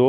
2